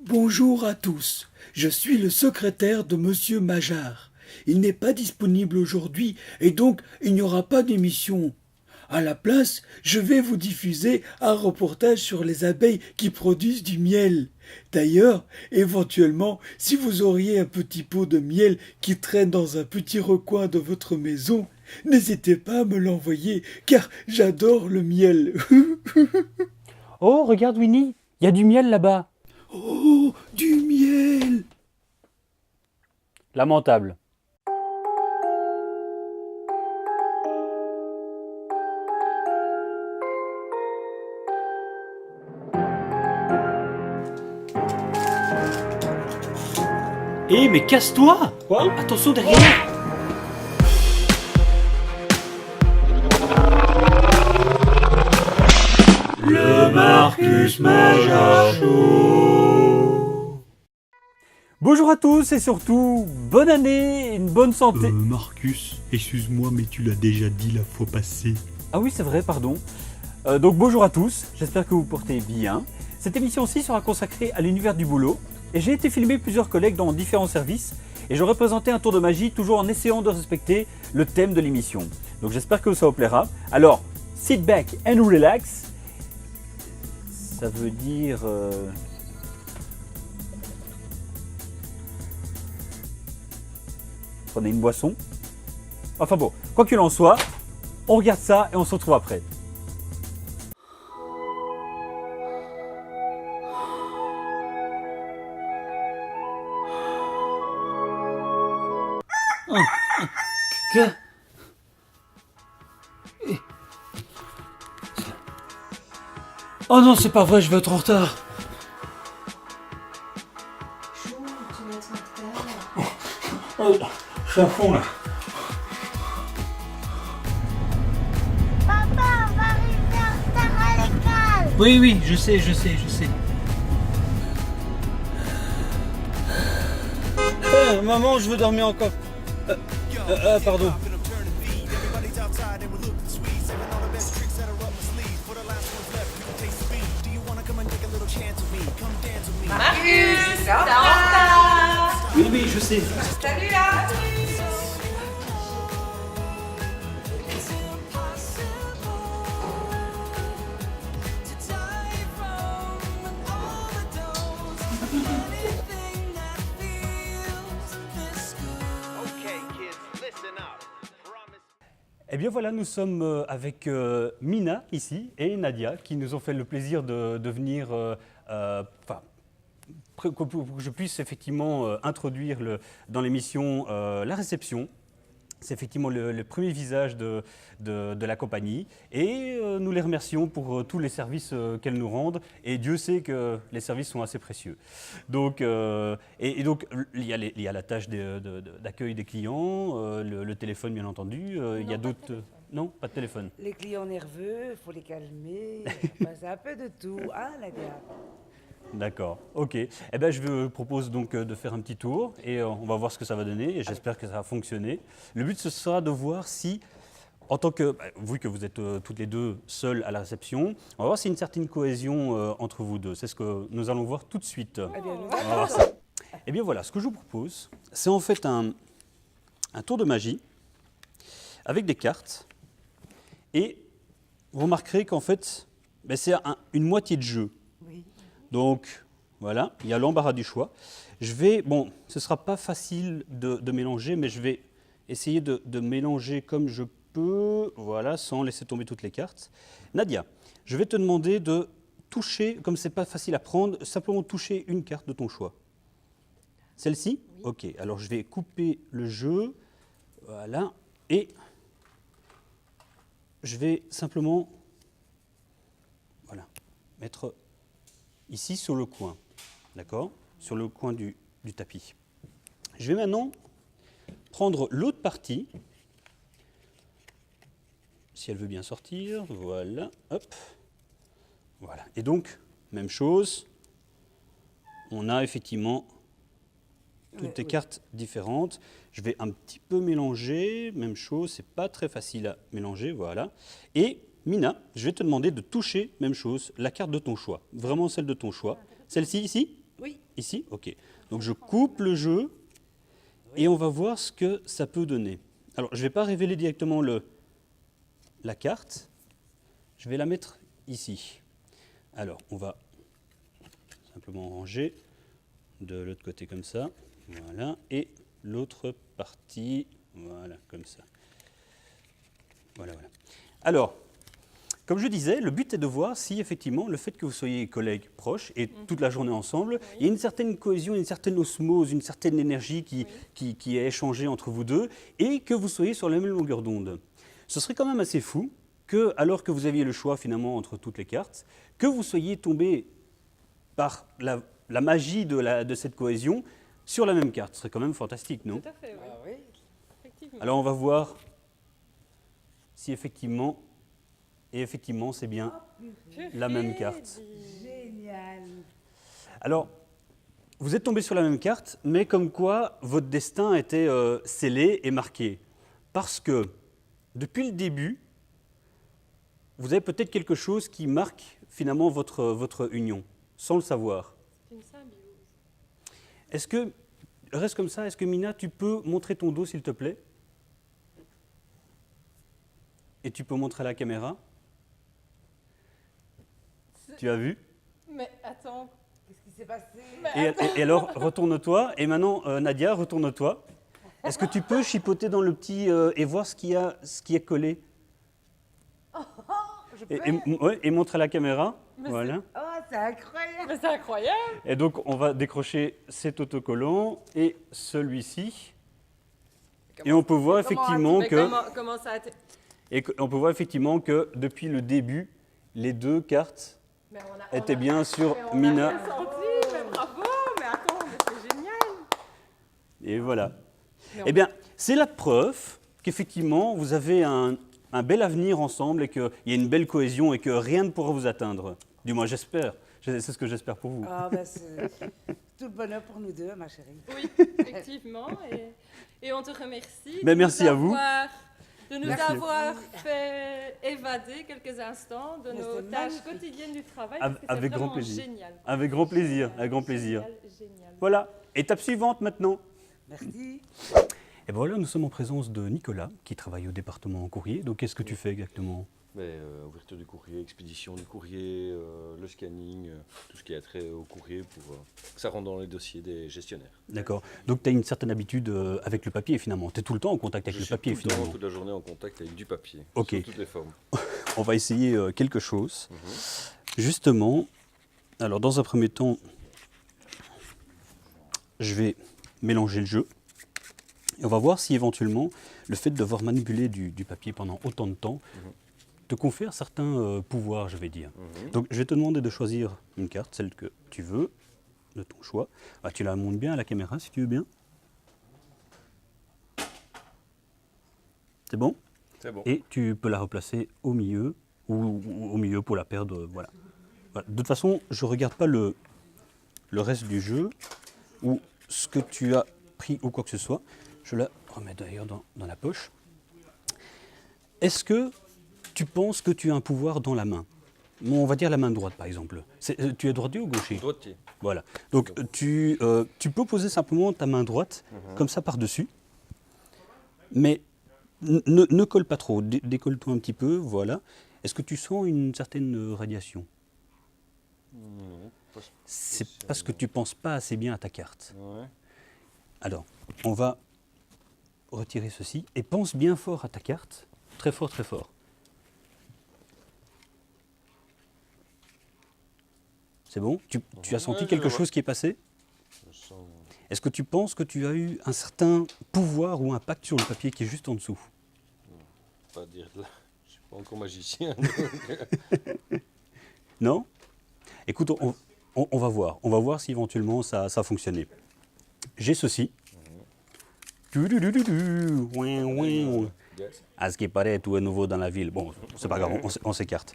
Bonjour à tous, je suis le secrétaire de Monsieur Majard. Il n'est pas disponible aujourd'hui et donc il n'y aura pas d'émission. À la place, je vais vous diffuser un reportage sur les abeilles qui produisent du miel. D'ailleurs, éventuellement, si vous auriez un petit pot de miel qui traîne dans un petit recoin de votre maison, n'hésitez pas à me l'envoyer car j'adore le miel. Oh, regarde Winnie, il y a du miel là-bas. Oh, du miel! Lamentable. Hé, mais casse-toi! Quoi? Attention derrière! Le Marcus Major Show. Bonjour à tous et surtout, bonne année et une bonne santé. Marcus, excuse-moi, mais tu l'as déjà dit la fois passée. Ah oui, c'est vrai, pardon. Donc bonjour à tous, j'espère que vous portez bien. Cette émission-ci sera consacrée à l'univers du boulot. Et j'ai été filmer plusieurs collègues dans différents services. Et j'aurai présenté un tour de magie, toujours en essayant de respecter le thème de l'émission. Donc j'espère que ça vous plaira. Alors, sit back and relax. Ça veut dire... Prenez une boisson. Enfin bon, quoi qu'il en soit, on regarde ça et on se retrouve après. Que... Oh non, c'est pas vrai, je vais être en retard. Chou, tu vas être en retard. Oh, je suis à fond là. Papa, on va arriver en retard à l'école. Oui, je sais. Maman, je veux dormir encore. Pardon. Marcus, t'es en retard. Oui, je sais. Salut là. Eh bien voilà, nous sommes avec Mina ici et Nadia qui nous ont fait le plaisir de venir, pour que je puisse effectivement introduire dans l'émission la réception. C'est effectivement le premier visage de la compagnie et nous les remercions pour tous les services qu'elles nous rendent et Dieu sait que les services sont assez précieux. Donc, donc il y a la tâche d'accueil des clients, le téléphone bien entendu, il y a d'autres... Non, pas de téléphone. Les clients nerveux, il faut les calmer. Enfin, c'est un peu de tout, hein, Nadia? D'accord, ok. Eh ben, je vous propose donc de faire un petit tour et on va voir ce que ça va donner et j'espère que ça va fonctionner. Le but, ce sera de voir si, en tant que, vu que vous êtes toutes les deux seules à la réception, on va voir s'il y a une certaine cohésion entre vous deux. C'est ce que nous allons voir tout de suite. Eh bien, On va voir ça. Eh bien voilà, ce que je vous propose, c'est en fait un tour de magie avec des cartes et vous remarquerez qu'en fait, c'est une moitié de jeu. Oui. Donc, voilà, il y a l'embarras du choix. Ce ne sera pas facile de mélanger, mais je vais essayer de mélanger comme je peux, voilà, sans laisser tomber toutes les cartes. Nadia, je vais te demander de toucher, comme ce n'est pas facile à prendre, simplement toucher une carte de ton choix. Celle-ci ? Oui. Ok, alors je vais couper le jeu, voilà, et je vais simplement, voilà, mettre... ici sur le coin, d'accord? Sur le coin du tapis. Je vais maintenant prendre l'autre partie, si elle veut bien sortir, voilà, hop, voilà. Et donc, même chose, on a effectivement toutes les cartes différentes. Je vais un petit peu mélanger, même chose, c'est pas très facile à mélanger, voilà. Et Mina, je vais te demander de toucher, même chose, la carte de ton choix, vraiment celle de ton choix. Celle-ci, ici ? Oui. Ici? Ok. Donc je coupe le jeu et on va voir ce que ça peut donner. Alors je ne vais pas révéler directement la carte. Je vais la mettre ici. Alors on va simplement ranger de l'autre côté comme ça. Voilà. Et l'autre partie, voilà, comme ça. Voilà, voilà. Alors, comme je disais, le but est de voir si effectivement le fait que vous soyez collègues proches et toute la journée ensemble, il y a une certaine cohésion, une certaine osmose, une certaine énergie qui est échangée entre vous deux et que vous soyez sur la même longueur d'onde. Ce serait quand même assez fou que, alors que vous aviez le choix finalement entre toutes les cartes, que vous soyez tombé par la magie de cette cohésion sur la même carte. Ce serait quand même fantastique, non? Tout à fait, oui. Ah oui. Effectivement. Alors on va voir si effectivement c'est bien la même carte. Génial. Alors, vous êtes tombé sur la même carte, mais comme quoi votre destin était scellé et marqué. Parce que, depuis le début, vous avez peut-être quelque chose qui marque finalement votre union, sans le savoir. C'est une symbiose. Est-ce que, reste comme ça, est-ce que Mina, tu peux montrer ton dos s'il te plaît? Et tu peux montrer à la caméra? Tu as vu? Mais attends. Qu'est-ce qui s'est passé? Et alors, retourne-toi. Et maintenant, Nadia, retourne-toi. Est-ce que tu peux chipoter dans le petit et voir ce qui est collé? Et montre à la caméra. Voilà. Oh, c'est incroyable. Mais c'est incroyable. Et donc, on va décrocher cet autocollant et celui-ci. Et on peut voir effectivement Mais que... comment ça a été? Et on peut voir effectivement que depuis le début, les deux cartes Mais on étaient a- bien sur mais on a Mina. rien senti, mais bravo. Mais attends, mais c'est génial. Et voilà. Mais on- Eh bien, c'est la preuve qu'effectivement, vous avez un bel avenir ensemble et qu'il y a une belle cohésion et que rien ne pourra vous atteindre. Du moins, j'espère. C'est ce que j'espère pour vous. Ah, ben, c'est tout le bonheur pour nous deux, ma chérie. Oui, effectivement. Et on te remercie. Ben, de merci nous à vous. De nous Merci. avoir fait évader quelques instants de Mais nos c'est tâches magnifique. quotidiennes du travail. Parce que c'est Avec grand vraiment plaisir. Génial. Avec grand plaisir, avec grand plaisir. Génial, génial. Voilà. Étape suivante maintenant. Merci. Et voilà, nous sommes en présence de Nicolas, qui travaille au département courrier. Donc, qu'est-ce que tu fais exactement? Ouverture du courrier, expédition du courrier, le scanning, tout ce qui a trait au courrier pour que ça rentre dans les dossiers des gestionnaires. D'accord. Donc, tu as une certaine habitude avec le papier, finalement. Tu es tout le temps en contact avec Je le suis papier, tout le temps, finalement. toute la journée en contact avec du papier, Ok. sous toutes les formes. On va essayer quelque chose. Justement, alors dans un premier temps, je vais mélanger le jeu. Et on va voir si éventuellement le fait de devoir manipuler du papier pendant autant de temps te confère certains pouvoirs, je vais dire. Donc je vais te demander de choisir une carte, celle que tu veux, de ton choix. Ah, tu la montes bien à la caméra si tu veux bien. C'est bon? C'est bon. Et tu peux la replacer au milieu, ou au milieu pour la perdre, voilà. Voilà. De toute façon, je ne regarde pas le reste du jeu, ou ce que tu as pris ou quoi que ce soit. Je la remets d'ailleurs dans la poche. Est-ce que tu penses que tu as un pouvoir dans la main? Bon, on va dire la main droite, par exemple. Tu es droitier ou gaucher? Droitier. Voilà. Donc, tu peux poser simplement ta main droite, comme ça, par-dessus. Mais ne colle pas trop. Décolle-toi un petit peu, voilà. Est-ce que tu sens une certaine radiation? Non, pas C'est parce que tu ne penses pas assez bien à ta carte. Ouais. Alors, on va retirer ceci et pense bien fort à ta carte. Très fort, très fort. C'est bon? Tu as senti Ouais, quelque je chose qui est passé? Je sens... Est-ce que tu penses que tu as eu un certain pouvoir ou impact sur le papier qui est juste en dessous? Pas dire de là. Je suis pas encore magicien. Non? Écoute, on va voir. On va voir si éventuellement ça a fonctionné. J'ai ceci. À ce qui paraît, tout est nouveau dans la ville. Bon, c'est pas grave, on s'écarte.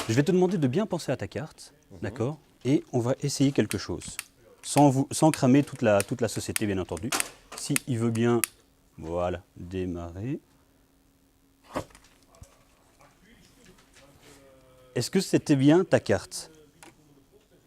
Je vais te demander de bien penser à ta carte, d'accord? Et on va essayer quelque chose. Sans cramer toute la société, bien entendu. Si il veut bien, voilà, démarrer. Est-ce que c'était bien ta carte?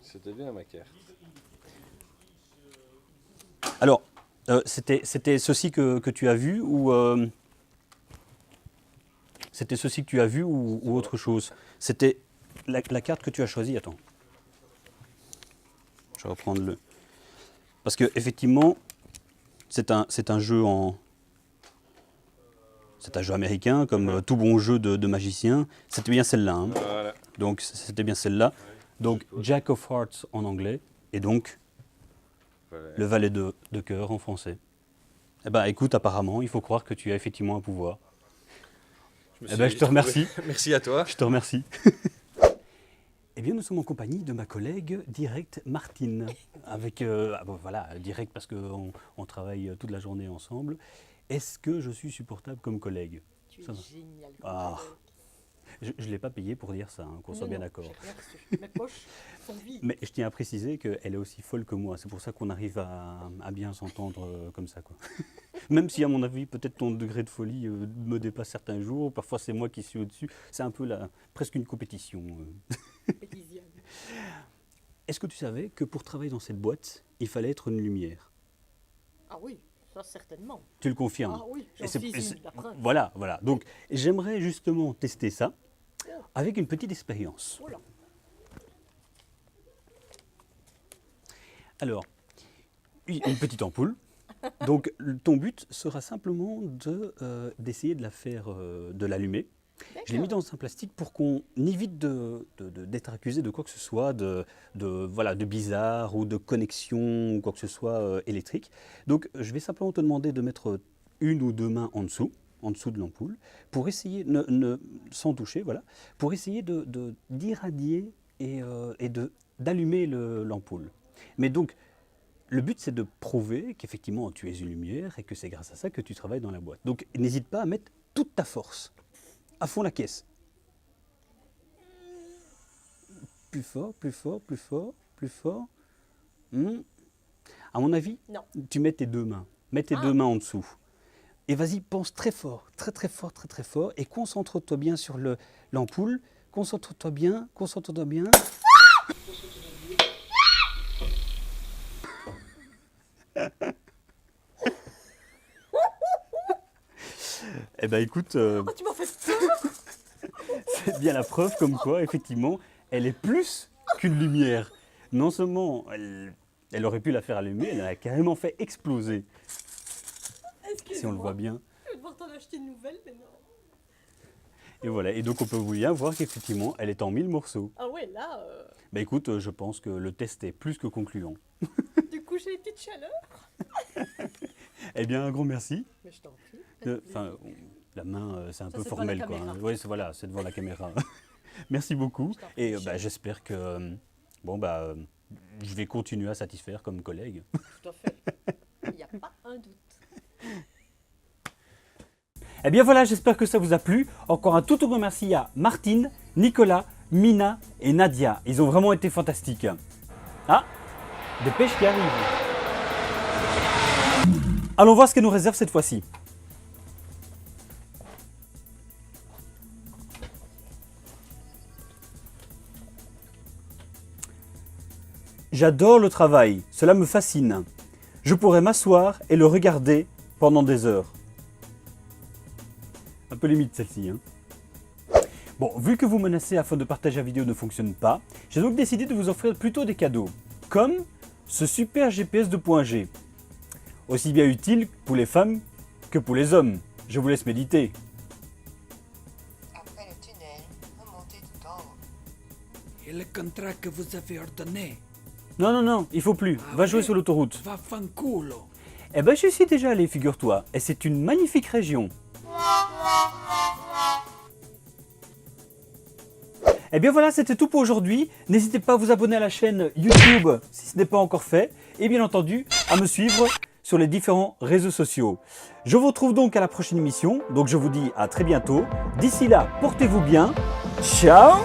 C'était bien ma carte. Alors, c'était ceci que tu as vu ou c'était ceci que tu as vu ou autre chose? C'était la carte que tu as choisie. Attends. Je vais reprendre le. Parce que effectivement, c'est un jeu c'est un jeu américain, comme tout bon jeu de magicien. C'était bien celle-là. Hein. Voilà. Donc c'était bien celle-là. Donc Jack of Hearts en anglais et donc Voilà. le valet de cœur en français. Eh ben écoute, apparemment, il faut croire que tu as effectivement un pouvoir. Je te remercie. Merci à toi. Je te remercie. Eh bien, nous sommes en compagnie de ma collègue directe Martine. Avec, voilà, direct parce qu'on travaille toute la journée ensemble. Est-ce que je suis supportable comme collègue? Tu Ça es va. génial. Ah. Je ne l'ai pas payé pour dire ça, hein, qu'on soit bien d'accord. J'ai rien reçu. Mes poches sont vides. Mais je tiens à préciser qu'elle est aussi folle que moi. C'est pour ça qu'on arrive à bien s'entendre comme ça, quoi. Même si, à mon avis, peut-être ton degré de folie me dépasse certains jours. Parfois, c'est moi qui suis au-dessus. C'est un peu presque une compétition. Pétisienne. Est-ce que tu savais que pour travailler dans cette boîte, il fallait être une lumière? Ah oui, ça certainement. Tu le confirmes? Ah oui, Et j'en c'est- suis et c'est- une, la preuve. Voilà, voilà. Donc, j'aimerais justement tester ça avec une petite expérience. Oh là. Alors, une petite ampoule. Donc, ton but sera simplement d'essayer de la faire, de l'allumer. Je l'ai mis dans un plastique pour qu'on évite d'être accusé de quoi que ce soit, voilà, de bizarre ou de connexion ou quoi que ce soit électrique. Donc, je vais simplement te demander de mettre une ou deux mains en dessous de l'ampoule, pour essayer, sans toucher, voilà, pour essayer d'irradier et d'allumer l'ampoule. Mais donc, le but, c'est de prouver qu'effectivement, tu es une lumière et que c'est grâce à ça que tu travailles dans la boîte. Donc, n'hésite pas à mettre toute ta force, à fond la caisse. Plus fort, plus fort, plus fort, plus fort. À mon avis, Non. tu mets tes deux mains. Mets tes deux mains en dessous. Et vas-y, pense très fort, très très fort, très très fort. Et concentre-toi bien sur l'ampoule. Concentre-toi bien, concentre-toi bien. Eh ben écoute, Oh, tu m'as fait peur. c'est bien la preuve comme quoi, effectivement, elle est plus qu'une lumière. Non seulement elle aurait pu la faire allumer, elle l'a carrément fait exploser. Si on le voit bien. Je vais devoir t'en acheter une nouvelle, mais non. Et voilà, et donc on peut bien voir qu'effectivement, elle est en 1000 morceaux. Ah ouais, là, Bah écoute, je pense que le test est plus que concluant. du coup, j'ai les petites chaleurs. Eh bien, un grand merci. Mais je t'en prie. Enfin, la main, c'est un peu c'est devant la formel, quoi. caméra. Oui, voilà, c'est devant la caméra. Merci beaucoup. Je t'en prie, Et Michel. j'espère que, je vais continuer à satisfaire comme collègue. Tout à fait. Il n'y a pas un doute. Eh bien voilà, j'espère que ça vous a plu. Encore un tout grand merci à Martine, Nicolas, Mina et Nadia. Ils ont vraiment été fantastiques. Ah, des pêches qui arrivent. Allons voir ce qu'elle nous réserve cette fois-ci. J'adore le travail, cela me fascine. Je pourrais m'asseoir et le regarder pendant des heures. Un peu limite celle-ci. Hein. Bon, vu que vous menacez afin de partager la vidéo ne fonctionne pas, j'ai donc décidé de vous offrir plutôt des cadeaux, comme ce super GPS de point G. Aussi bien utile pour les femmes que pour les hommes. Je vous laisse méditer. Après le tunnel, remontez tout en haut. Et le contrat que vous avez ordonné, Non, non, non, il faut plus. Va jouer sur l'autoroute. va fanculo. Eh ben, je suis déjà allé, figure-toi, et c'est une magnifique région. Eh bien voilà, c'était tout pour aujourd'hui. N'hésitez pas à vous abonner à la chaîne YouTube si ce n'est pas encore fait. Et bien entendu, à me suivre sur les différents réseaux sociaux. Je vous retrouve donc à la prochaine émission. Donc je vous dis à très bientôt. D'ici là, portez-vous bien. Ciao!